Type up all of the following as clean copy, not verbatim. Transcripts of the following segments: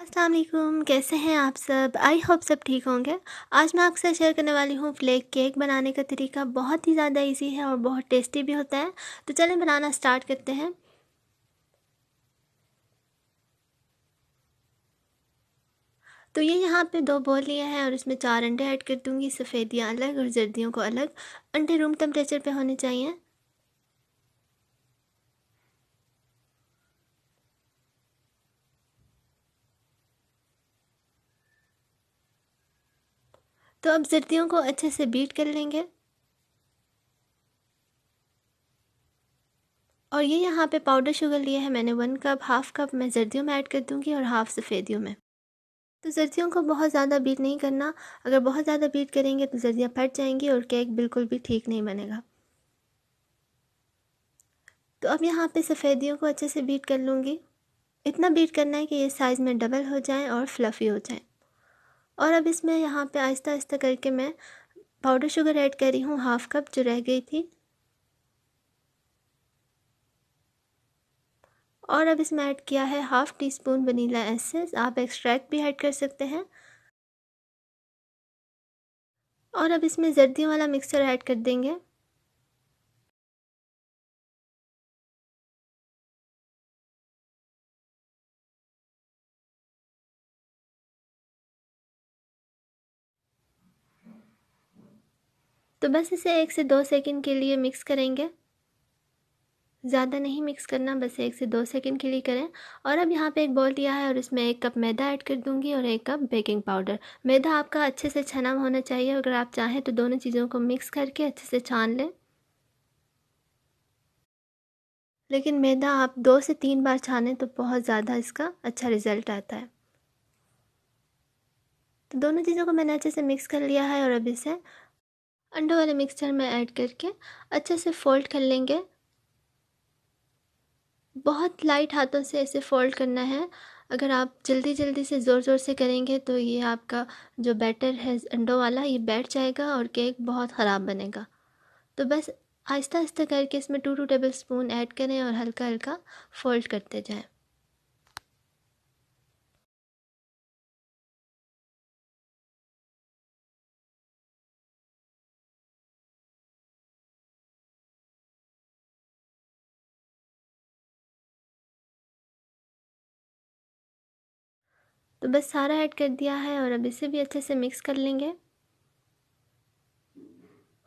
अस्सलाम वालेकुम, कैसे हैं आप सब? आई होप सब ठीक होंगे। आज मैं आपके साथ शेयर करने वाली हूँ फ्लेक केक बनाने का तरीका। बहुत ही ज़्यादा इजी है और बहुत टेस्टी भी होता है। तो चलें बनाना स्टार्ट करते हैं। तो ये यहाँ पे 2 बोल लिए हैं और इसमें 4 अंडे ऐड कर दूँगी। सफ़ेदियाँ अलग और जर्दियों को अलग। अंडे रूम टेम्परेचर पे होने चाहिए। तो अब जर्दियों को अच्छे से बीट कर लेंगे। और ये यहाँ पे पाउडर शुगर लिए है मैंने 1 कप, हाफ़ कप मैं जर्दियों में ऐड कर दूँगी और हाफ़ सफ़ेदियों में। तो जर्दियों को बहुत ज़्यादा बीट नहीं करना। अगर बहुत ज़्यादा बीट करेंगे तो जर्दियाँ फट जाएंगी और केक बिल्कुल भी ठीक नहीं बनेगा। तो अब यहाँ पे सफ़ेदियों को अच्छे से बीट कर लूँगी। इतना बीट करना है कि ये साइज़ में डबल हो जाएं और फ्लफ़ी हो जाएं। और अब इसमें यहाँ पे आहिस्ता आहिस्ता करके मैं पाउडर शुगर ऐड कर रही हूँ, हाफ़ कप जो रह गई थी। और अब इसमें ऐड किया है half tea spoon vanilla essence. आप एक्सट्रैक्ट भी ऐड कर सकते हैं। और अब इसमें जर्दियों वाला मिक्सचर ऐड कर देंगे। तो बस इसे 1 से 2 सेकंड के लिए मिक्स करेंगे। ज़्यादा नहीं मिक्स करना, बस 1 से 2 सेकंड के लिए करें। और अब यहाँ पे एक बाउल लिया है और इसमें 1 कप मैदा ऐड कर दूँगी और 1 कप बेकिंग पाउडर। मैदा आपका अच्छे से छना होना चाहिए। अगर आप चाहें तो दोनों चीज़ों को मिक्स करके अच्छे से छान लें। लेकिन मैदा आप 2 से 3 बार छानें तो बहुत ज़्यादा इसका अच्छा रिज़ल्ट आता है। तो दोनों चीज़ों को मैंने अच्छे से मिक्स कर लिया है और अब इसे अंडों वाले मिक्सचर में ऐड करके अच्छे से फ़ोल्ड कर लेंगे। बहुत लाइट हाथों से इसे फ़ोल्ड करना है। अगर आप जल्दी-जल्दी से ज़ोर-ज़ोर से करेंगे तो ये आपका जो बैटर है अंडों वाला ये बैठ जाएगा और केक बहुत ख़राब बनेगा। तो बस आहिस्ता-आहिस्ता करके इसमें 2-2 टेबलस्पून ऐड करें और हल्का-हल्का फ़ोल्ड करते जाएँ। तो बस सारा ऐड कर दिया है और अब इसे भी अच्छे से मिक्स कर लेंगे।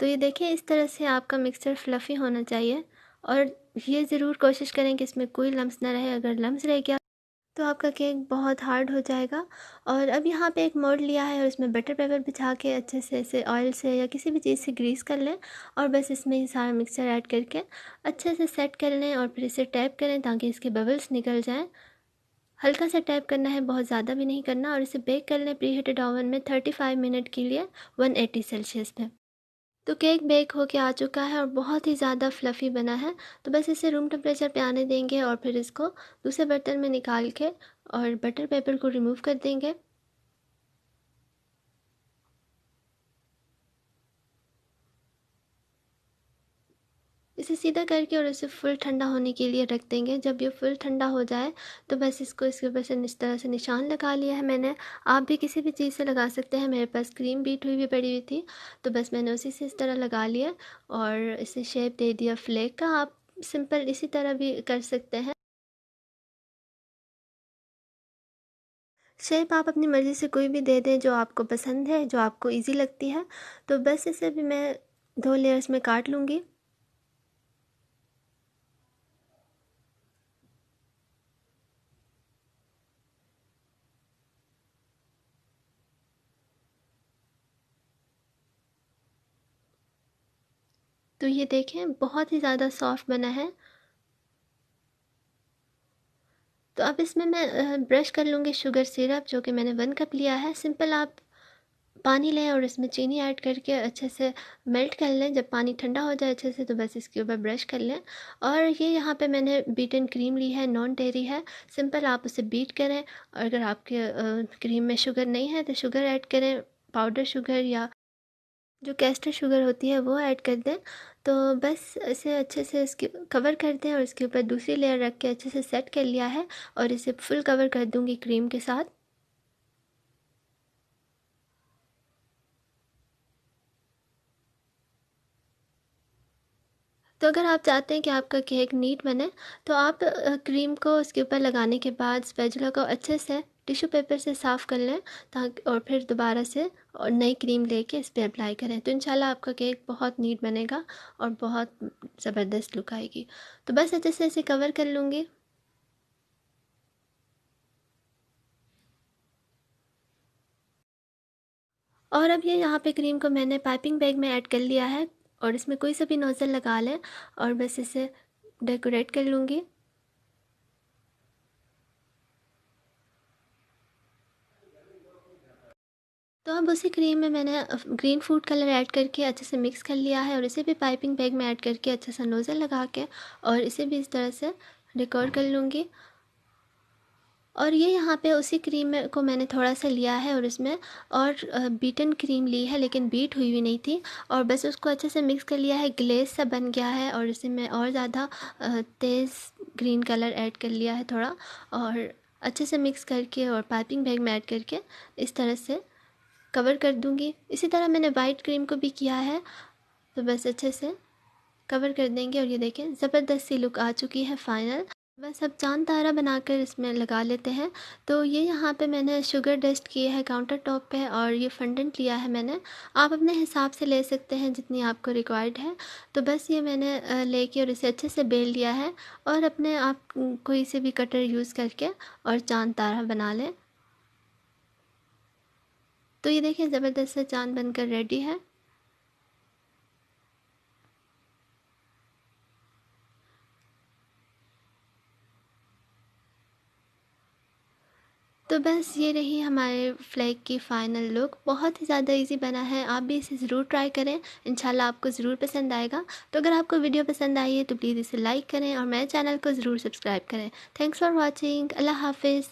तो ये देखिए इस तरह से आपका मिक्सचर फ्लफ़ी होना चाहिए। और ये ज़रूर कोशिश करें कि इसमें कोई लम्स ना रहे। अगर लम्स रह गया तो आपका केक बहुत हार्ड हो जाएगा। और अब यहाँ पे एक मोल्ड लिया है और इसमें बटर पेपर बिछा के अच्छे से इसे ऑयल से या किसी भी चीज़ से ग्रीस कर लें। और बस इसमें ये सारा मिक्सचर ऐड करके अच्छे से सेट कर लें और फिर इसे टैप करें ताकि इसके बबल्स निकल जाएं। हल्का सा टैप करना है, बहुत ज़्यादा भी नहीं करना। और इसे बेक कर लें प्री हीटेड ओवन में 35 मिनट के लिए 180 सेल्सियस पे। तो केक बेक होके आ चुका है और बहुत ही ज़्यादा फ्लफ़ी बना है। तो बस इसे रूम टेम्परेचर पे आने देंगे और फिर इसको दूसरे बर्तन में निकाल के और बटर पेपर को रिमूव कर देंगे। इसे सीधा करके और इसे फुल ठंडा होने के लिए रख देंगे। जब ये फुल ठंडा हो जाए तो बस इसको इसके ऊपर से इस तरह से निशान लगा लिया है मैंने। आप भी किसी भी चीज़ से लगा सकते हैं। मेरे पास क्रीम बीट हुई भी पड़ी हुई थी तो बस मैंने उसी से इस तरह लगा लिया और इसे शेप दे दिया फ्लेक का। आप सिंपल इसी तरह भी कर सकते हैं। शेप आप अपनी मर्ज़ी से कोई भी दे दें जो आपको पसंद है, जो आपको ईज़ी लगती है। तो बस इसे भी मैं 2 लेयर्स में काट लूँगी। तो ये देखें बहुत ही ज़्यादा सॉफ्ट बना है। तो अब इसमें मैं ब्रश कर लूँगी शुगर सिरप जो कि मैंने 1 कप लिया है। सिंपल आप पानी लें और इसमें चीनी ऐड करके अच्छे से मेल्ट कर लें। जब पानी ठंडा हो जाए अच्छे से तो बस इसके ऊपर ब्रश कर लें। और ये यहाँ पे मैंने बीटन क्रीम ली है, नॉन डेयरी है। सिंपल आप उसे बीट करें। और अगर आपके क्रीम में शुगर नहीं है तो शुगर ऐड करें, पाउडर शुगर या जो कैस्टर शुगर होती है वो ऐड कर दें। तो बस इसे अच्छे से इसके कवर कर दें और इसके ऊपर दूसरी लेयर रख के अच्छे से सेट कर लिया है। और इसे फुल कवर कर दूँगी क्रीम के साथ। तो अगर आप चाहते हैं कि आपका केक नीट बने, तो आप क्रीम को उसके ऊपर लगाने के बाद स्पैचुला को अच्छे से टिश्यू पेपर से साफ़ कर लें, ताकि और फिर दोबारा से और नई क्रीम लेके इस पे अप्लाई करें। तो इंशाल्लाह आपका केक बहुत नीट बनेगा और बहुत ज़बरदस्त लुक आएगी। तो बस अच्छे से इसे कवर कर लूँगी। और अब ये यहाँ पे क्रीम को मैंने पाइपिंग बैग में ऐड कर लिया है और इसमें कोई सा भी नोज़ल लगा लें और बस इसे डेकोरेट कर लूँगी। तो अब उसी क्रीम में मैंने ग्रीन फूड कलर ऐड करके अच्छे से मिक्स कर लिया है और इसे भी पाइपिंग बैग में ऐड करके अच्छे से नोज़ल लगा के और इसे भी इस तरह से डेकोर कर लूँगी। और ये यहाँ पे उसी क्रीम में को मैंने थोड़ा सा लिया है और इसमें और बीटन क्रीम ली है, लेकिन बीट हुई नहीं थी, और बस उसको अच्छे से मिक्स कर लिया है। ग्लेज सा बन गया है और इसे मैं और ज़्यादा तेज़ ग्रीन कलर ऐड कर लिया है थोड़ा, और अच्छे से मिक्स करके और पाइपिंग बैग में ऐड करके इस तरह से कवर कर दूँगी। इसी तरह मैंने वाइट क्रीम को भी किया है, तो बस अच्छे से कवर कर देंगे। और ये देखें ज़बरदस्त सी लुक आ चुकी है फाइनल। बस अब चाँद तारा बनाकर इसमें लगा लेते हैं। तो ये यहाँ पे मैंने शुगर डस्ट की है काउंटर टॉप पे, और ये फंडेंट लिया है मैंने। आप अपने हिसाब से ले सकते हैं जितनी आपको रिक्वायर्ड है। तो बस ये मैंने लेके और इसे अच्छे से बेल लिया है, और अपने आप कोई से भी कटर यूज़ करके और चाँद तारा बना लें। तो ये देखिए ज़बरदस्त सा चाँद बनकर रेडी है। तो बस ये रही हमारे फ्लैग की फ़ाइनल लुक। बहुत ही ज़्यादा इजी बना है, आप भी इसे ज़रूर ट्राई करें, इंशाल्लाह आपको ज़रूर पसंद आएगा। तो अगर आपको वीडियो पसंद आई है तो प्लीज़ इसे लाइक करें और मेरे चैनल को ज़रूर सब्सक्राइब करें। Thanks for watching. अल्लाह हाफिज़।